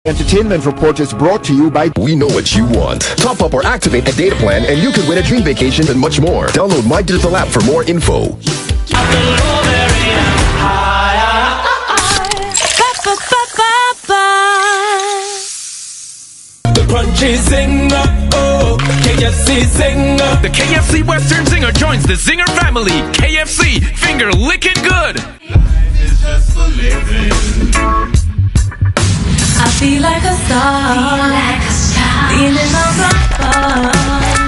Entertainment Report is brought to you by We know what you want. Top up or activate a data plan and you can win a dream vacation and much more. Download My Digital app for more info. The crunchy singer, oh, KFC singer. The KFC Western Zinger joins the Zinger family. KFC, finger licking good. Life is just for living. I feel like a star. Feeling all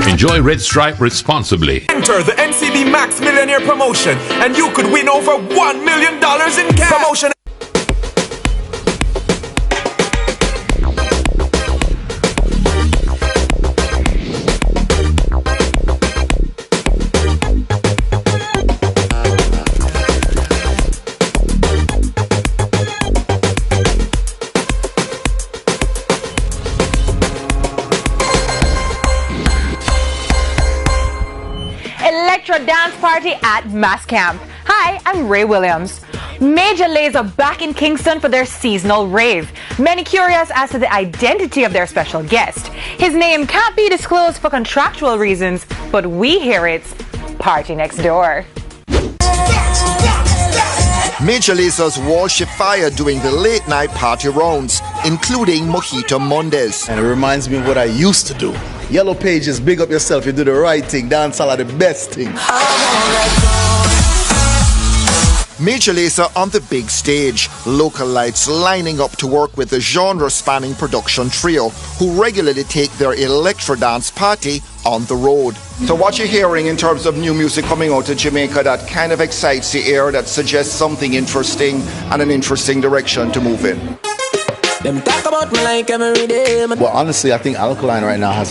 the Enjoy Red Stripe responsibly. Enter the NCB Max Millionaire Promotion and you could win over $1 million in cash. Promotion. Dance party at Mass Camp. Hi, I'm Ray Williams. Major Lazor back in Kingston for their seasonal rave. Many curious as to the identity of their special guest. His name can't be disclosed for contractual reasons, but we hear it's party next door. Major Lazor's Walsh Fire doing the late night party rounds, including Mojito Mondays. And it reminds me of what I used to do. Yellow Pages, big up yourself, you do the right thing, dancehall are the best thing. Major Lazor on the big stage, local lights lining up to work with the genre-spanning production trio who regularly take their electro dance party on the road. So what you're hearing in terms of new music coming out of Jamaica that kind of excites the ear, that suggests something interesting and an interesting direction to move in. Them talk about me like every day. Well, honestly, I think Alkaline right now has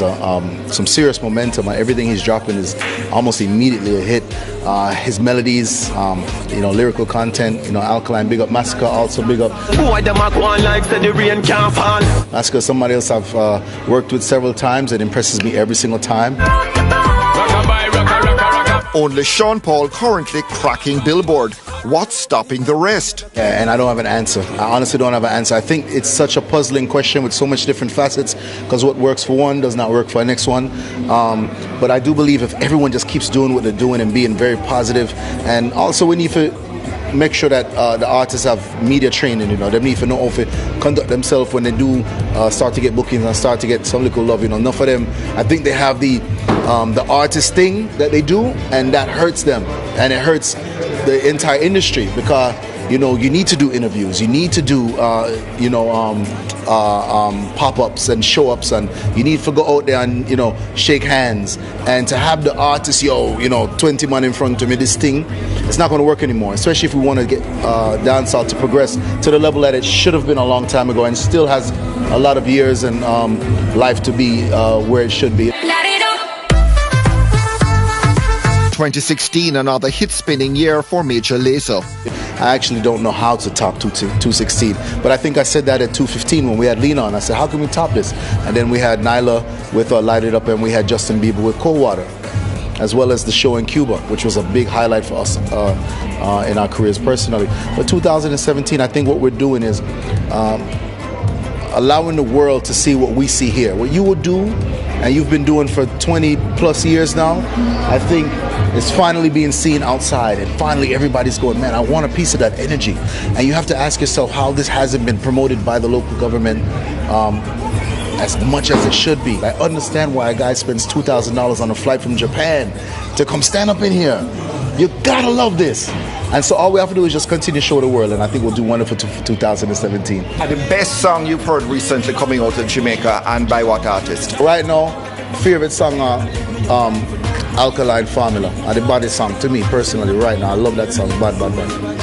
some serious momentum. Everything he's dropping is almost immediately a hit. His melodies, lyrical content, Alkaline, big up. Macka, also big up. Boy, them a go on like the rain can't fall. Macka, somebody else I've worked with several times. It impresses me every single time. Only Sean Paul currently cracking Billboard. What's stopping the rest? Yeah, and I don't have an answer. I honestly don't have an answer. I think it's such a puzzling question with so much different facets because what works for one does not work for the next one. But I do believe if everyone just keeps doing what they're doing and being very positive, and also we need to make sure that the artists have media training, they need to know how to conduct themselves when they do start to get bookings and start to get some little love, enough of them. I think they have the artist thing that they do, and that hurts them, and it hurts the entire industry because you need to do interviews, you need to do pop-ups and show-ups, and you need to go out there and shake hands, and to have the artist 20 man in front of me, this thing, it's not going to work anymore, especially if we want to get dancehall to progress to the level that it should have been a long time ago and still has a lot of years and life to be where it should be. 2016, another hit-spinning year for Major Lazor. I actually don't know how to top 216, but I think I said that at 215 when we had Lena on. I said, how can we top this? And then we had Nyla with Light It Up, and we had Justin Bieber with Cold Water, as well as the show in Cuba, which was a big highlight for us in our careers personally. But 2017, I think what we're doing is allowing the world to see what we see here. What you would do, and you've been doing for 20 plus years now, I think it's finally being seen outside, and finally everybody's going, man, I want a piece of that energy. And you have to ask yourself how this hasn't been promoted by the local government as much as it should be. I understand why a guy spends $2,000 on a flight from Japan to come stand up in here. You gotta love this. And so all we have to do is just continue to show the world, and I think we'll do wonderful for 2017. The best song you've heard recently coming out of Jamaica, and by what artist? Right now, favorite song, Alkaline Formula, the body song to me personally right now. I love that song, Bad.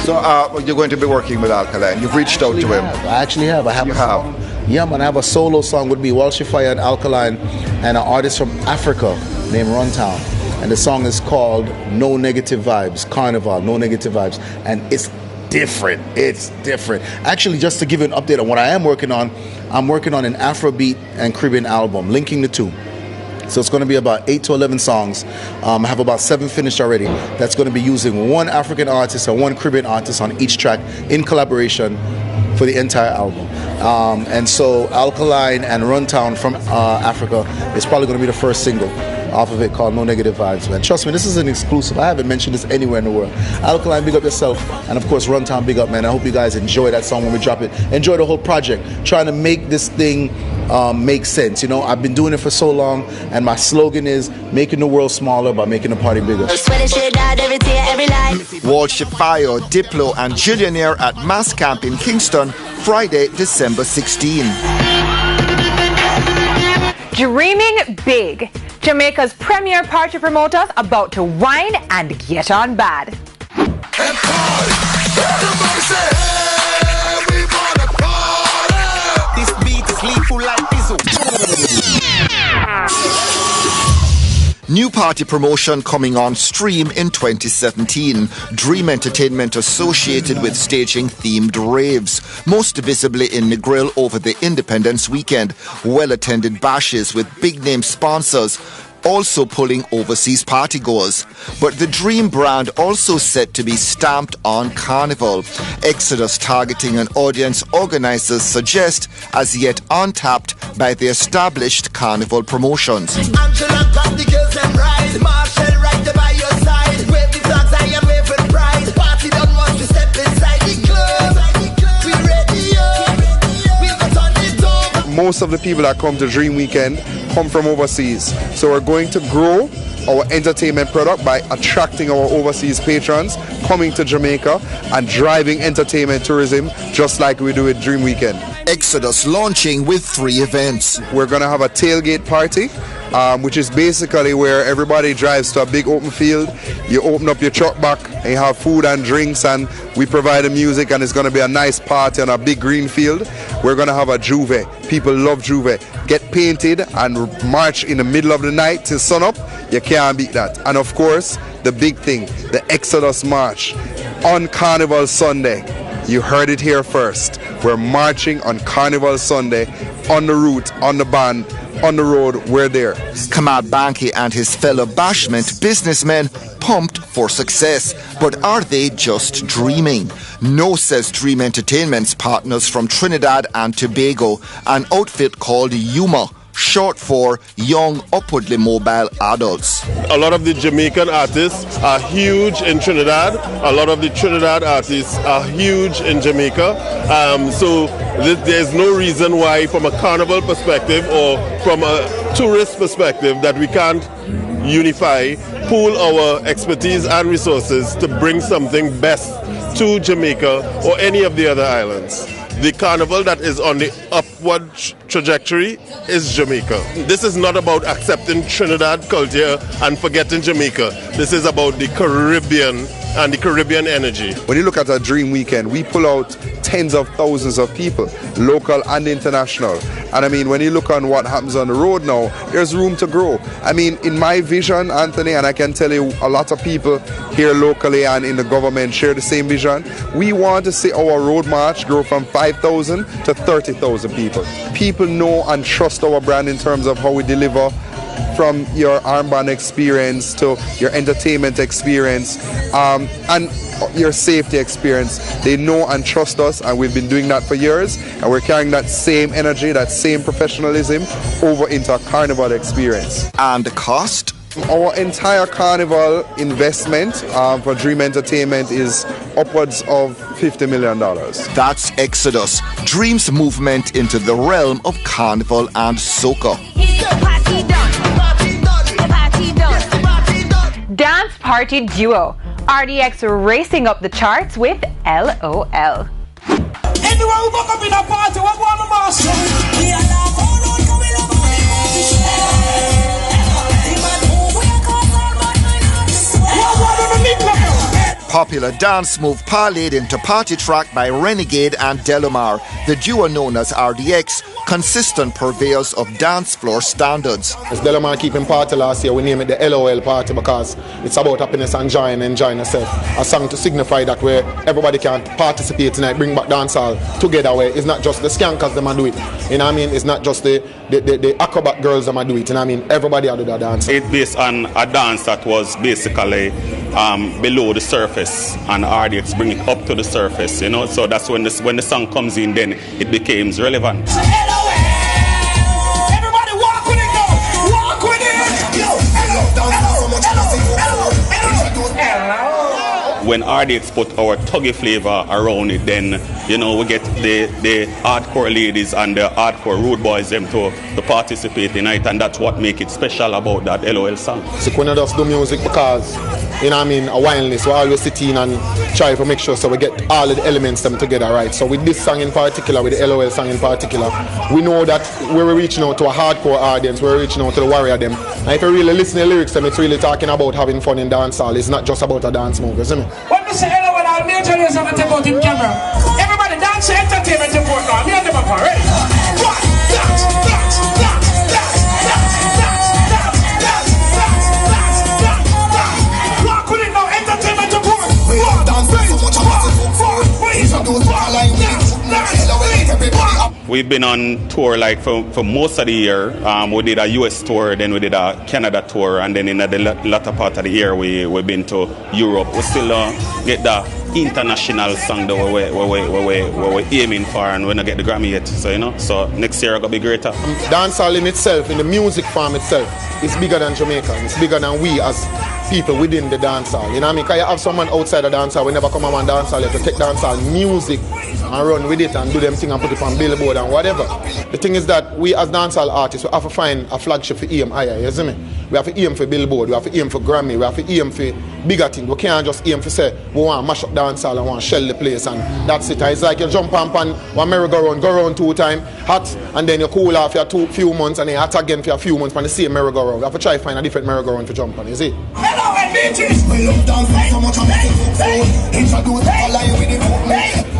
So you're going to be working with Alkaline. You've reached out to him. I actually have. I have you a song. have? Yeah, man, I have a solo song with me, Walsh Fire and Alkaline, and an artist from Africa named Runtown. And the song is called No Negative Vibes, Carnival, No Negative Vibes. And it's different. It's different. Actually, just to give you an update on what I am working on, I'm working on an Afrobeat and Caribbean album, linking the two. So it's going to be about 8 to 11 songs. I have about 7 finished already. That's going to be using one African artist and one Caribbean artist on each track in collaboration for the entire album. And so Alkaline and Runtown from Africa is probably going to be the first single off of it, called No Negative Vibes, man. Trust me, this is an exclusive. I haven't mentioned this anywhere in the world. Alkaline, big up yourself. And of course, Runtown, big up, man. I hope you guys enjoy that song when we drop it. Enjoy the whole project. Trying to make this thing make sense. You know, I've been doing it for so long, and my slogan is making the world smaller by making the party bigger. Walsh Fire, Diplo and Jillionaire at Mass Camp in Kingston, Friday, December 16. Dreaming big. Jamaica's premier party promoters about to wine and get on bad. This beat is lethal like New party promotion coming on stream in 2017. Dream Entertainment associated with staging themed raves, most visibly in Negril over the Independence weekend. Well-attended bashes with big-name sponsors, also pulling overseas partygoers. But the Dream brand also set to be stamped on Carnival. Exodus targeting an audience organizers suggest as yet untapped by the established Carnival promotions. Angela got the girls and ride, Marshall right there by your side. Wave the flags, I am waving pride. Party done once we step inside the club. We ready up, we'll go turn it up. Most of the people that come to Dream Weekend come from overseas. So we're going to grow our entertainment product by attracting our overseas patrons, coming to Jamaica and driving entertainment tourism just like we do with Dream Weekend. Exodus launching with 3 events. We're going to have a tailgate party, which is basically where everybody drives to a big open field. You open up your truck back and you have food and drinks, and we provide the music, and it's going to be a nice party on a big green field. We're going to have a Juve. People love Juve. Get painted and march in the middle of the night till sunup. You can't beat that. And of course, the big thing, the Exodus March on Carnival Sunday. You heard it here first. We're marching on Carnival Sunday, on the route, on the band, on the road. We're there. Kamal Banki and his fellow bashment businessmen pumped for success. But are they just dreaming? No, says Dream Entertainment's partners from Trinidad and Tobago, an outfit called Yuma, short for Young Upwardly Mobile Adults. A lot of the Jamaican artists are huge in Trinidad. A lot of the Trinidad artists are huge in Jamaica. So there's no reason why, from a carnival perspective or from a tourist perspective, that we can't unify, pool our expertise and resources to bring something best to Jamaica or any of the other islands. The carnival that is on the upward trajectory is Jamaica. This is not about accepting Trinidad culture and forgetting Jamaica. This is about the Caribbean and the Caribbean energy. When you look at a Dream Weekend, we pull out tens of thousands of people, local and international. And I mean, when you look on what happens on the road now, there's room to grow. I mean, in my vision, Anthony, and I can tell you a lot of people here locally and in the government share the same vision, we want to see our road march grow from 5,000 to 30,000 people. People know and trust our brand in terms of how we deliver, from your armband experience to your entertainment experience and your safety experience. They know and trust us, and we've been doing that for years, and we're carrying that same energy, that same professionalism over into a carnival experience. And the cost? Our entire carnival investment for Dream Entertainment is upwards of $50 million. That's Exodus, Dream's movement into the realm of carnival and soca. Dance party duo. RDX racing up the charts with LOL. Anyway, we fuck up in a party, we're going to master. Popular dance move parlayed into party track by Renegade and Delomar, the duo known as RDX, consistent purveyors of dance floor standards. As Delomar keeping party last year, we name it the LOL party because it's about happiness and joy and enjoying yourself. A song to signify that where everybody can participate tonight, bring back dancehall together, where it's not just the skankers that do it. You know what I mean? It's not just the acrobat girls that do it. You know what I mean? Everybody do that dance. It's based on a dance that was basically below the surface, and RDX bring it up to the surface, you know. So that's when the song comes in, then it becomes relevant. Everybody walk with it, go! Walk with it! When RDX put our tuggy flavor around it, then, you know, we get the hardcore ladies and the hardcore rude boys them to participate in it, and that's what make it special about that LOL song. So when I just do music because, you know what I mean, a wildness, we always sit in and try to make sure so we get all of the elements them together, right? So with this song in particular, with the LOL song in particular, we know that we're reaching out to a hardcore audience, we're reaching out to the warrior them. And if you really listen to the lyrics, it's really talking about having fun in dancehall. It's not just about a dance move, isn't it? When we say LOL, I'll major laser and take out in camera. Everybody dance entertainment report now. Me and them are ready. What? Dance, dance, dance, dance, dance, dance, dance, dance, dance, dance, dance. Walk with it now, entertainment report. Walk, dance, We've been on tour like for most of the year. We did a US tour, then we did a Canada tour, and then in the latter part of the year we've been to Europe. We still get the international song that we're aiming for, and we're not get the Grammy yet. So you know, so next year gonna be greater. Dancehall in itself, in the music form itself, is bigger than Jamaica. It's bigger than we as people within the dancehall. You know what I mean? Because you have someone outside the dancehall, we never come on dancehall, you have to take dancehall music and run with it and do them thing and put it on billboard and whatever. The thing is that we as dancehall artists, we have to find a flagship for aim higher, you see me? We have to aim for billboard, we have to aim for Grammy, we have to aim for bigger things. We can't just aim for say, we want to mash up dancehall and want to shell the place and that's it. It's like you jump on one merry-go-round, go around 2 times, hot, and then you cool off for few months and then hot again for a few months on the same merry-go-round. We have to try to find a different merry-go-round to jump on, you see? Hello, bitches! We love dancing so much I'm introduce the line with the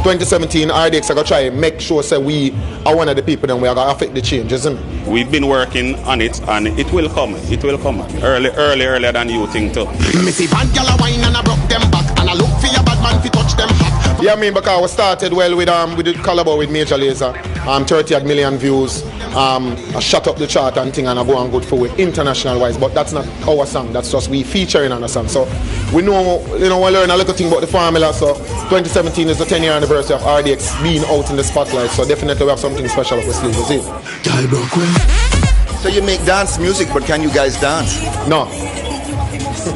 2017, RDX are going to try and make sure say we are one of the people that we are going to affect the change, isn't it? We've been working on it, and it will come. It will come earlier than you think too. Missy bad gal a wine and I broke them back, and I look for your bad man fi touch them hot. Yeah, I mean, because we started well with the collabo with Major Lazer, 30 million views, I shut up the chart and thing, and I go on good for it international wise, but that's not our song, that's just we featuring on a song. So we know, you know, we learn a little thing about the formula. So 2017 is the 10-year anniversary of RDX being out in the spotlight, so definitely we have something special up our sleeve, is it? So you make dance music, but can you guys dance? No.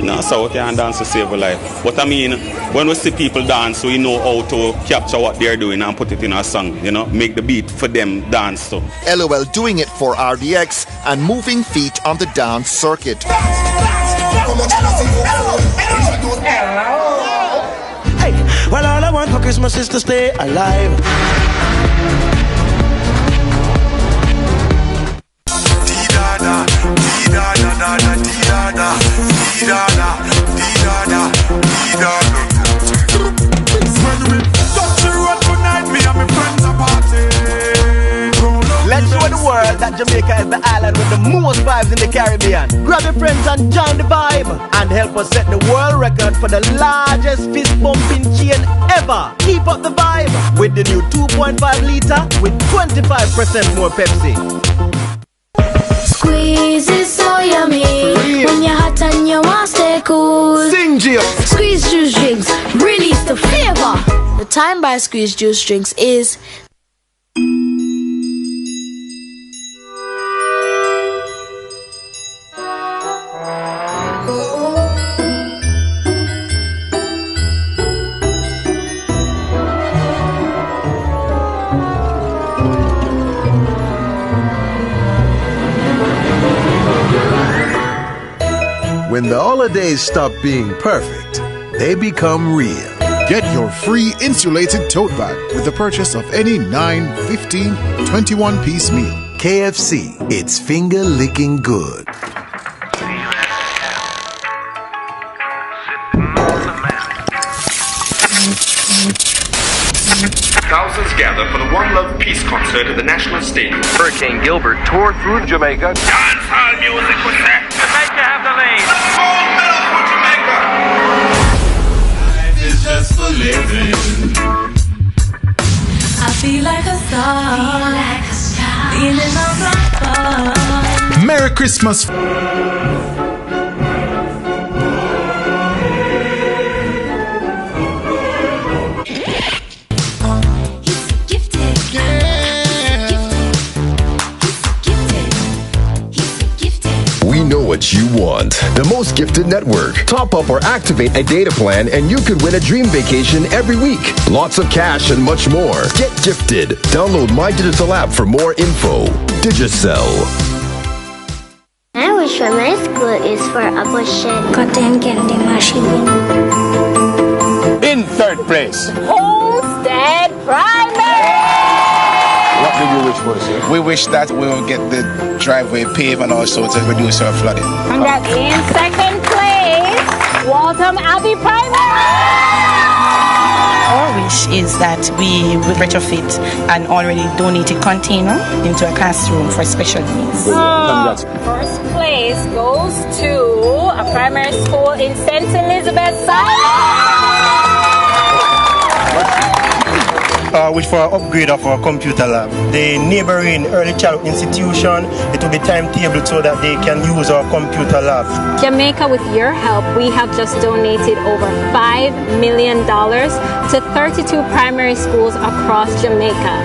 No, so we can't dance to save a life. But I mean, when we see people dance, we know how to capture what they're doing and put it in a song, you know, make the beat for them dance too. LOL doing it for RDX and moving feet on the dance circuit. Hey, well, all I want for Christmas is to stay alive. Let's show the world that Jamaica is the island with the most vibes in the Caribbean. Grab your friends and join the vibe and help us set the world record for the largest fist pumping chain ever. Keep up the vibe with the new 2.5 litre with 25% more Pepsi. Squeeze is so yummy when you're hot and you want to stay cool. Sing, Jill. Squeeze juice drinks release the flavor. The time by Squeeze juice drinks is When the holidays stop being perfect, they become real. Get your free insulated tote bag with the purchase of any 9, 15, 21-piece meal. KFC, it's finger-licking good. Thousands gather for the One Love Peace concert at the National Stadium. Hurricane Gilbert toured through Jamaica. Dancehall music was set. Jamaica have the lead. Gold medal for Jamaica. Life is just for living. I feel like a star. Leaning on the bar. Merry Christmas. what you want. The most gifted network. Top up or activate a data plan and you could win a dream vacation every week. Lots of cash and much more. Get gifted. Download My Digital app for more info. Digicel. I wish my school is for abortion. Cotton candy machine. In third place, Homestead Primary. what do you wish for, sir? We wish that we will get the driveway paved and also to reduce our flooding. Congrats. In second place, Waltham Abbey Primary. Our wish is that we will retrofit an already donated container into a classroom for special needs. First place goes to a primary school in St. Elizabeth, Wish for an upgrade of our computer lab. The neighboring early childhood institution, it will be timetabled so that they can use our computer lab. Jamaica, with your help, we have just donated over $5 million to 32 primary schools across Jamaica.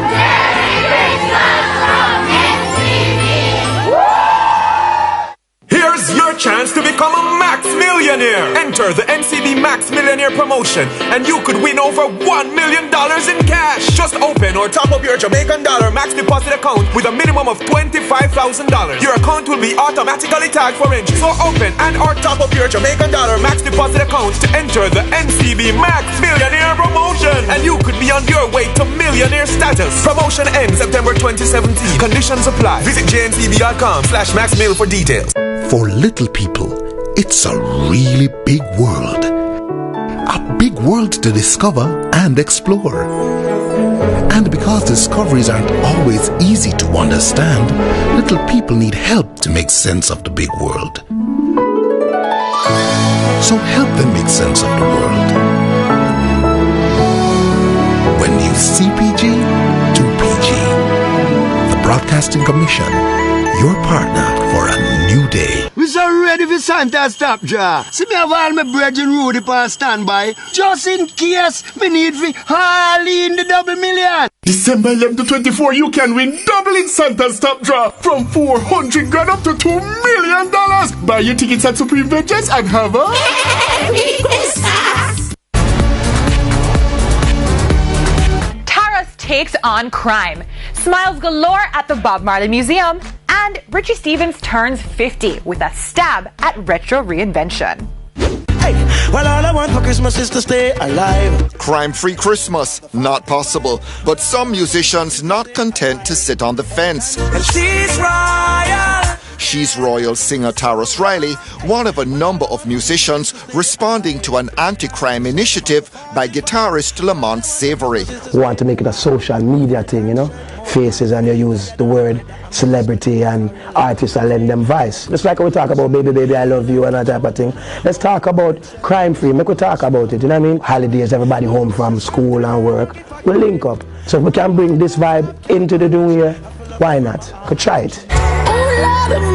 Here's your chance to become a Max Millionaire. Enter the NCB Max Millionaire promotion and you could win over $1 million in cash. Just open or top up your Jamaican dollar max deposit account with a minimum of $25,000. Your account will be automatically tagged for entry. So open and or top up your Jamaican dollar max deposit account to enter the NCB Max Millionaire promotion and you could be on your way to millionaire status. Promotion ends September 2017. Conditions apply. Visit jncb.com/maxmill for details. For little people, it's a really big world. A big world to discover and explore. And because discoveries aren't always easy to understand, little people need help to make sense of the big world. So help them make sense of the world. When you CPG to PG, the Broadcasting Commission, your partner for a new day. We so ready for Santa stop draw. See me have all my bread and Rudy on standby. Just in case me need for all in the double million. December 11 to 24, you can win double in Santa's top draw from 400 grand up to $2 million. Buy your tickets at Supreme Ventures and have a Merry Christmas. Taurus takes on crime. Smiles galore at the Bob Marley Museum. And Richie Stephens turns 50 with a stab at retro reinvention. Hey, well, all I want for Christmas is to stay alive. Crime-free Christmas, not possible. But some musicians not content to sit on the fence. And she's royal. She's Royal singer Taurus Riley, one of a number of musicians responding to an anti-crime initiative by guitarist Lamont Savory. We want to make it a social media thing, you know, faces, and you use the word celebrity and artists and lend them voice. Just like we talk about Baby Baby I Love You and that type of thing. Let's talk about crime free, make we talk about it, you know what I mean? Holidays, everybody home from school and work, we'll link up. So if we can bring this vibe into the new year, why not? Could try it.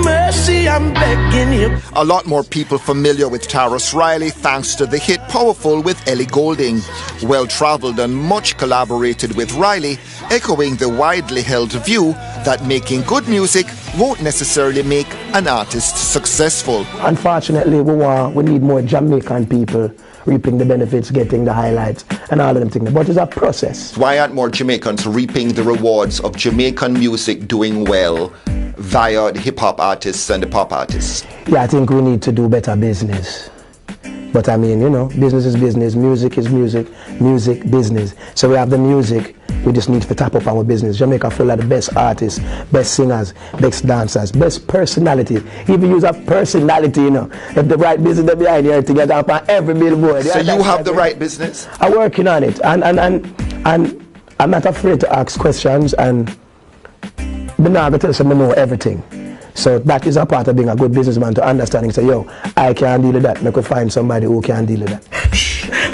Mercy, I'm begging you. A lot more people familiar with Taurus Riley thanks to the hit Powerful with Ellie Goulding. Well-travelled and much collaborated with Riley, echoing the widely held view that making good music won't necessarily make an artist successful. Unfortunately, we need more Jamaican people reaping the benefits, getting the highlights, and all of them things. But it's a process. Why aren't more Jamaicans reaping the rewards of Jamaican music doing well via the hip-hop artists and the pop artists? Yeah, I think we need to do better business. But I mean, you know, business is business, music is music, music, business. So we have the music, we just need to tap up our business. Jamaica full of the best artists, best singers, best dancers, best personality. If you use a personality, you know, if the right business is behind you, to get up on every billboard. So you have the right business? I'm working on it, and I'm not afraid to ask questions, and I'm not going to tell someone I know everything. So that is a part of being a good businessman, to understanding, say, yo, I can't deal with that. Make we find somebody who can deal with that.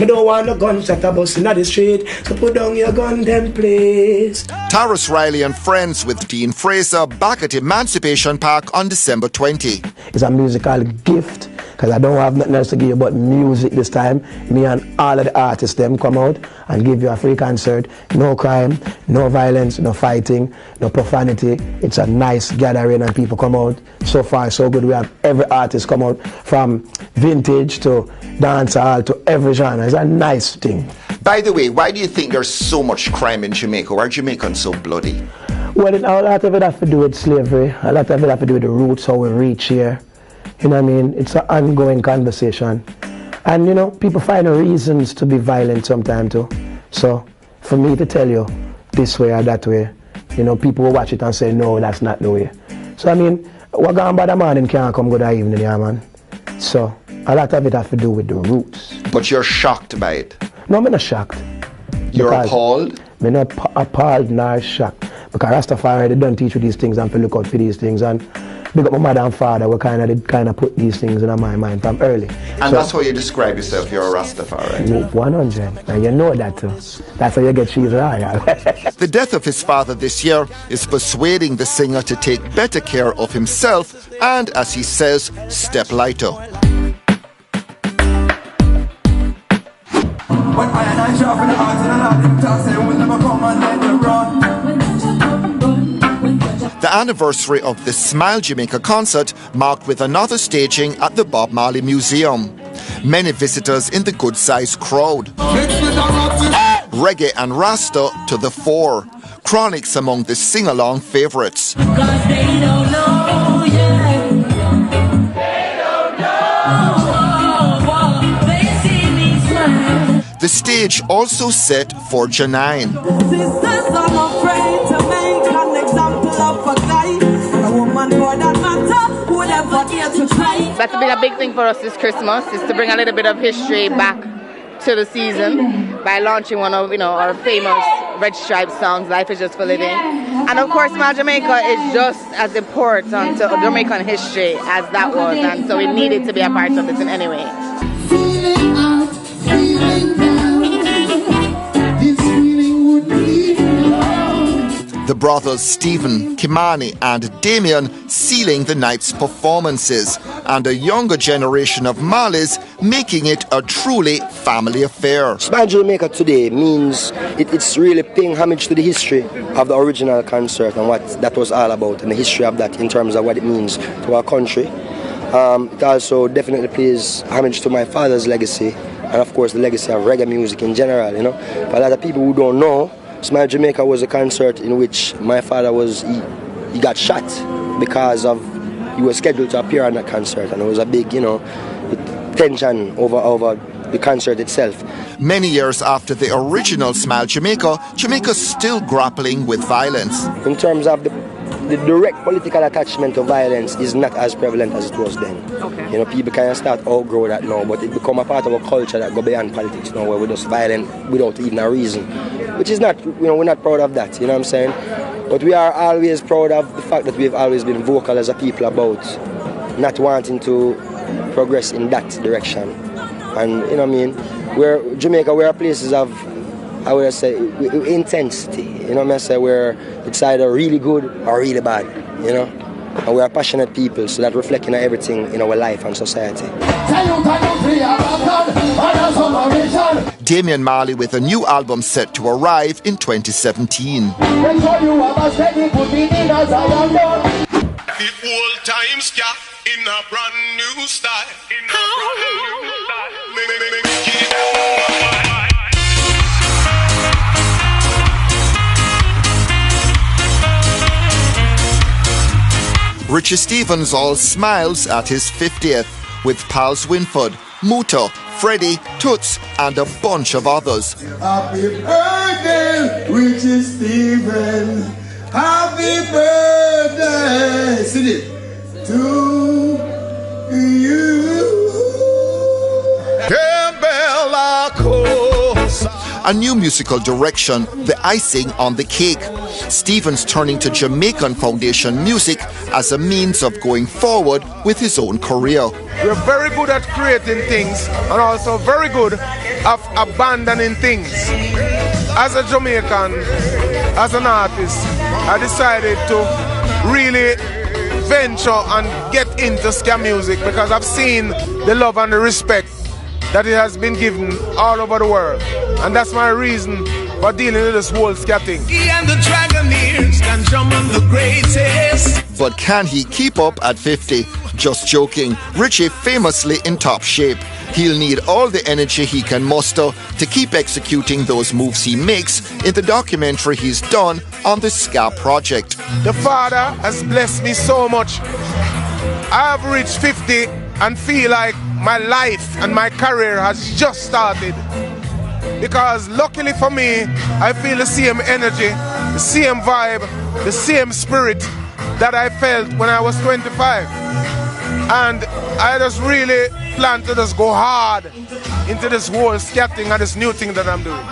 I don't want no gunshot a bust in the street, so put down your gun them please. Taurus Riley and friends with Dean Fraser back at Emancipation Park on December 20. It's a musical gift because I don't have nothing else to give you but music this time. Me and all of the artists them come out and give you a free concert. No crime, no violence, no fighting, no profanity. It's a nice gathering and people come out. So far so good. We have every artist come out from vintage to dancehall to every genre. It's a nice thing. By the way, why do you think there's so much crime in Jamaica? Why are Jamaicans so bloody? Well, a lot of it has to do with slavery. A lot of it has to do with the roots, how we reach here. You know what I mean? It's an ongoing conversation. And, you know, people find reasons to be violent sometimes too. So, for me to tell you this way or that way, you know, people will watch it and say, no, that's not the way. So, I mean, what going by the morning can't come good evening, yeah, man. So, a lot of it has to do with the roots. But you're shocked by it? No, I'm not shocked. You're appalled? I'm not appalled nor shocked. Because Rastafari, they don't teach you these things and to look out for these things. And big up my mother and father, they kind of put these things in my mind from early. And so, that's how you describe yourself, you're a Rastafari? 100, and you know that too. That's how you get cheese royal. The death of his father this year is persuading the singer to take better care of himself and, as he says, step lighter. The anniversary of the Smile Jamaica concert marked with another staging at the Bob Marley Museum. Many visitors in the good-sized crowd. Reggae and Rasta to the fore. Chronics among the sing-along favourites. The stage also set for Janine. That's been a big thing for us this Christmas, is to bring a little bit of history back to the season by launching one of our famous Red Stripe songs, Life is Just for Living. And of course, Smile Jamaica is just as important to Jamaican history as that was, and so we needed to be a part of it in any way. Feeling out, feeling down. This feeling would leave me alone. The brothers Stephen, Kimani and Damien sealing the night's performances, and a younger generation of Marleys making it a truly family affair. Smile Jamaica today means it's really paying homage to the history of the original concert and what that was all about, and the history of that in terms of what it means to our country. It also definitely pays homage to my father's legacy, and of course the legacy of reggae music in general. For a lot of people who don't know, Smile Jamaica was a concert in which my father he got shot because he was scheduled to appear on that concert, and it was a big, tension over the concert itself. Many years after the original Smile Jamaica, Jamaica's still grappling with violence. In terms of the direct political attachment to violence is not as prevalent as it was then. Okay. People can start outgrow that now, but it become a part of a culture that go beyond politics now, where we're just violent without even a reason, which is not, we're not proud of that, you know what I'm saying? But we are always proud of the fact that we've always been vocal as a people about not wanting to progress in that direction. And Jamaica, we're places of, I would say, intensity, where it's either really good or really bad, and we are passionate people, so that reflects in everything in our life and society. Damian Marley with a new album set to arrive in 2017. The old times got in a brand new style. Richie Stephens all smiles at his 50th with pals Winford, Muto, Freddie, Toots and a bunch of others. Happy birthday, Richie Stephens. Happy birthday, sing it, to you. A new musical direction, the icing on the cake. Stephens turning to Jamaican Foundation music as a means of going forward with his own career. We're very good at creating things and also very good at abandoning things. As a Jamaican, as an artist, I decided to really venture and get into ska music because I've seen the love and the respect that it has been given all over the world. And that's my reason for dealing with this whole ska thing. He and the Dragoneers can jump on the greatest. But can he keep up at 50? Just joking. Richie famously in top shape. He'll need all the energy he can muster to keep executing those moves he makes in the documentary he's done on the ska project. The Father has blessed me so much. I have reached 50 and feel like my life and my career has just started. Because luckily for me, I feel the same energy, the same vibe, the same spirit that I felt when I was 25. And I just really plan to just go hard into this whole ska thing and this new thing that I'm doing.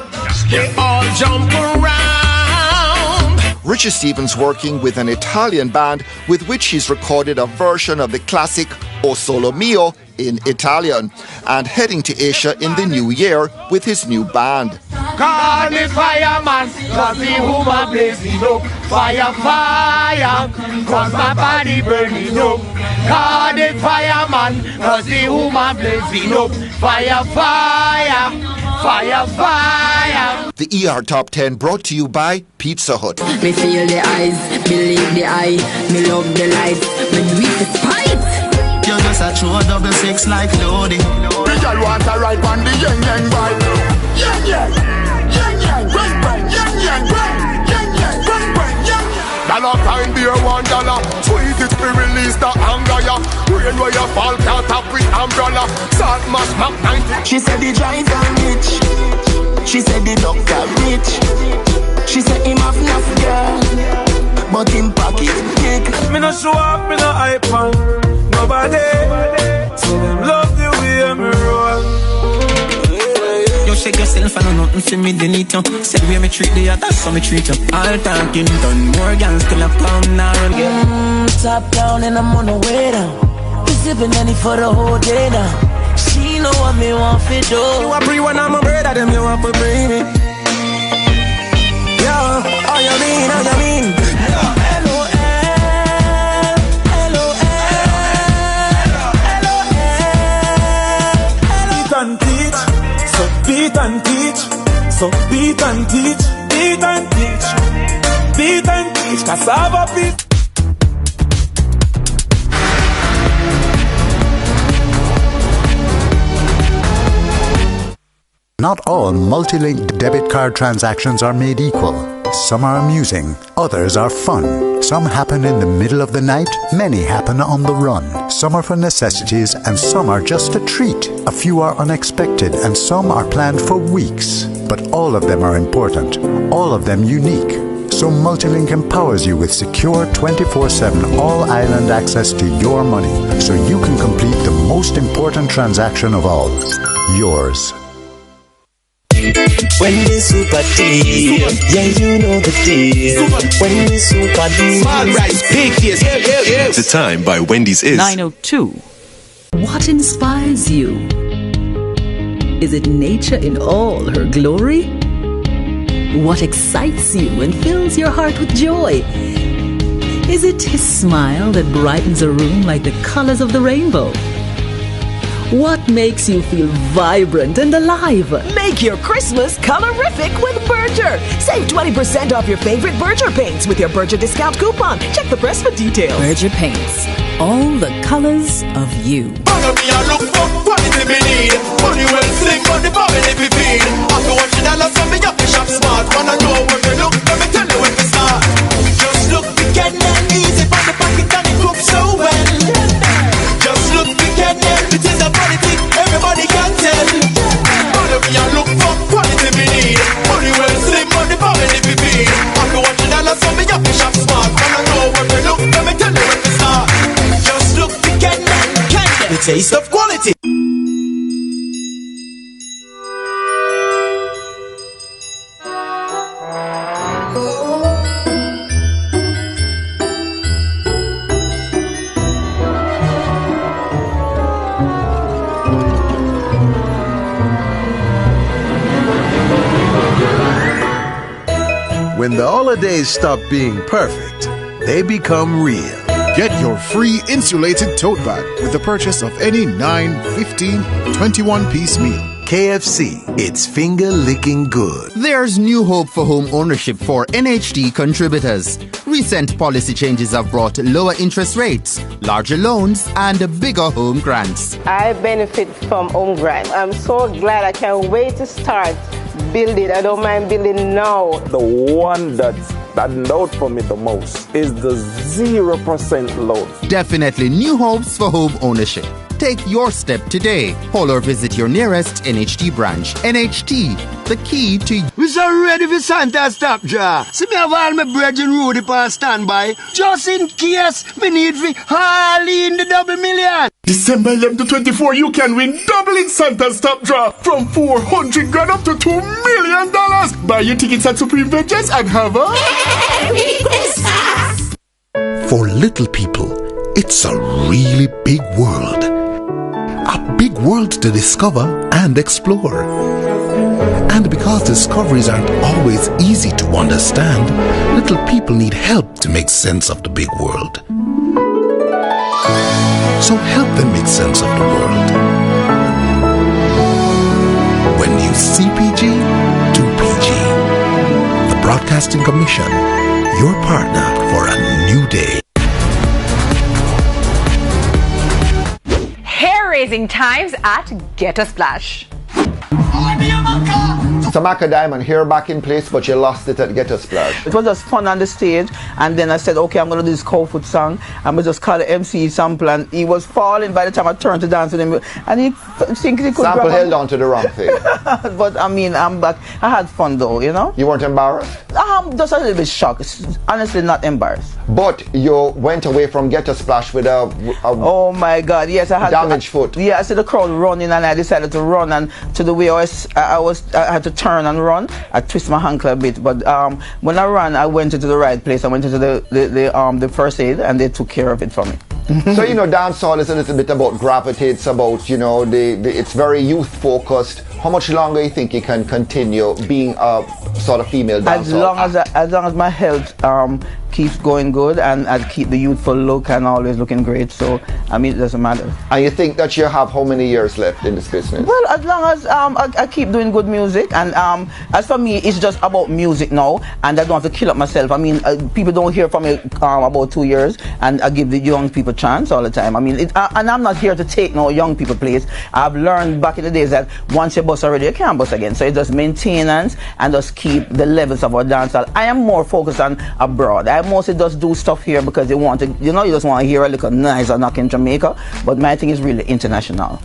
They all jump around. Richie Stephens working with an Italian band with which he's recorded a version of the classic O Solo Mio in Italian, and heading to Asia in the new year with his new band. God is fireman, cause the woman blazing up. Fire, fire, cause my body burning up. God is fireman, cause the woman blazing up. Fire, fire, fire, fire. The ER Top 10 brought to you by Pizza Hut. Me feel the eyes, believe the eye. Me love the lights, me do it despite. You just a true 66 like loading. The girl want a ride on the yang yang vibe. Yang yang, yang yang, bang bang, yang yang, bang, yang yang, bang bang, yang yang. Dollar kind beer $1. Squeeze it to release the anger, ya. Rain where you fall, can't tap with umbrella. Salt mash, Mac 90. She said the driver rich. She said the doctor rich. She said him have enough girl, but him pocket big. Me no show up, me no hype on nobody. So them love the way me roll. You shake yourself and know nothing for me, they need you. Said where me treat the others, so me treat you. All talking done, more guns still a pound now and again. Top down and I'm on the way down. We sipping any for the whole day now. She know what me want to do. You a pre when I'm a brother, them you want to bring me. Yo, how you mean, how you mean? Beat and teach, so beat and teach, beat and teach, beat and teach, cassava beat. Not all multi-linked debit card transactions are made equal. Some are amusing, others are fun. Some happen in the middle of the night, many happen on the run. Some are for necessities and some are just a treat. A few are unexpected and some are planned for weeks. But all of them are important, all of them unique. So Multilink empowers you with secure 24/7 all-island access to your money so you can complete the most important transaction of all, yours. When we super deal, yeah, you know the deal. When we super deal, small rice, big yes, yeah. The time by Wendy's is 9:02. What inspires you? Is it nature in all her glory? What excites you and fills your heart with joy? Is it his smile that brightens a room like the colors of the rainbow? What makes you feel vibrant and alive? Make your Christmas colorific with Berger. Save 20% off your favorite Berger paints with your Berger discount coupon. Check the press for details. Berger paints. All the colors of you. Money well sling, money bobbing if you feed. After $1 from me, up the shop smart. Wanna know where we look, let me tell you where to start. Just look wicked and easy from the pocket and it looks so well. Just look wicked and it is a funny thing, everybody can tell. Money we are look for quality we need. Money well sling, money bobbing if you feed. After $1 from me, up the shop smart. Wanna know where we look, let me tell you where to start. Just look wicked and can get the taste of quality. When the holidays stop being perfect, they become real. Get your free insulated tote bag with the purchase of any 9, 15, 21-piece meal. KFC, it's finger-licking good. There's new hope for home ownership for NHT contributors. Recent policy changes have brought lower interest rates, larger loans, and bigger home grants. I benefit from home grant. I'm so glad. I can't wait to start building. I don't mind building now. The one that stands out for me the most is the 0% loan. Definitely new hopes for home ownership. Take your step today. Call or visit your nearest NHT branch. NHT, the key to... We so ready for Santa stop draw. See me have all my bread and Rudy on standby. Just in case me need for Harley in the double million. December 11 to 24, you can win double in Santa's top draw from 400 grand up to $2 million. Buy your tickets at Supreme Ventures and have a... Merry Christmas! For little people, it's a really big world. A big world to discover and explore. And because discoveries aren't always easy to understand, little people need help to make sense of the big world. So help them make sense of the world. When you CPG, do PG. The Broadcasting Commission, your partner for a new day. Hair-raising times at Get a Splash. So Macka Diamond, here back in place, but you lost it at Get a Splash. It was just fun on the stage, and then I said, okay, I'm going to do this cold foot song. I'm going to just call the MC sample, and he was falling by the time I turned to dance with him, and he thinks he could sample held on to the wrong thing. But I mean, I'm back. I had fun though, you know. You weren't embarrassed? Just a little bit shocked. Honestly, not embarrassed. But you went away from Get a Splash with a oh my God, yes, I had damaged foot. Yeah, I saw the crowd running, and I decided to run, and to the way I had to turn and run. I twist my ankle a bit, but when I ran, I went into the right place. I went into the first aid, and they took care of it for me. So you know, dancehall is a little bit about gravity. It's about, you know, it's very youth focused. How much longer you think you can continue being a sort of female dancehall? As long as my health keeps going good, and I keep the youthful look and always looking great. So I mean, it doesn't matter. And you think that you have how many years left in this business? Well, as long as I keep doing good music, and as for me, it's just about music now, and I don't have to kill up myself. I mean, people don't hear from me about 2 years, and I give the young people a chance all the time. I mean, and I'm not here to take no young people place. I've learned back in the days that once you bust already, you can't bust again. So it's just maintenance and just keep the levels of our dancehall. I am more focused on abroad. I mostly just do stuff here because they want to, you know, you just want to hear a little nice or knock in Jamaica. But my thing is really international.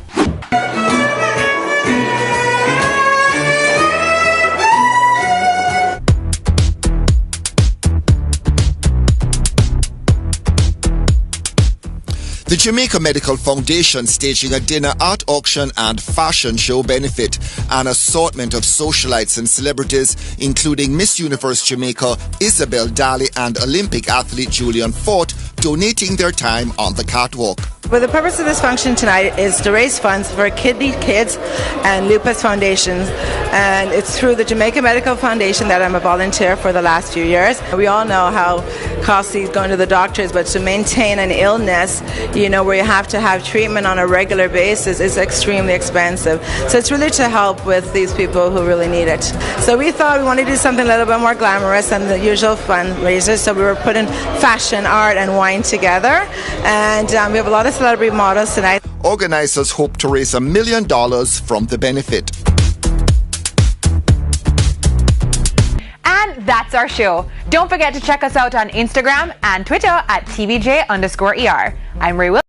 The Jamaica Medical Foundation staging a dinner, art auction and fashion show benefit. An assortment of socialites and celebrities, including Miss Universe Jamaica, Isabel Daly and Olympic athlete Julian Fort, donating their time on the catwalk. Well, the purpose of this function tonight is to raise funds for Kidney Kids and Lupus Foundations, and it's through the Jamaica Medical Foundation that I'm a volunteer for the last few years. We all know how costly going to the doctors, but to maintain an illness, you know, where you have to have treatment on a regular basis is extremely expensive. So it's really to help with these people who really need it. So we thought we wanted to do something a little bit more glamorous than the usual fundraisers, so we were putting fashion, art and wine together, and we have a lot of celebrity models tonight. Organizers hope to raise $1 million from the benefit. And that's our show. Don't forget to check us out on Instagram and Twitter at TVJ_ER. I'm Ray Williams.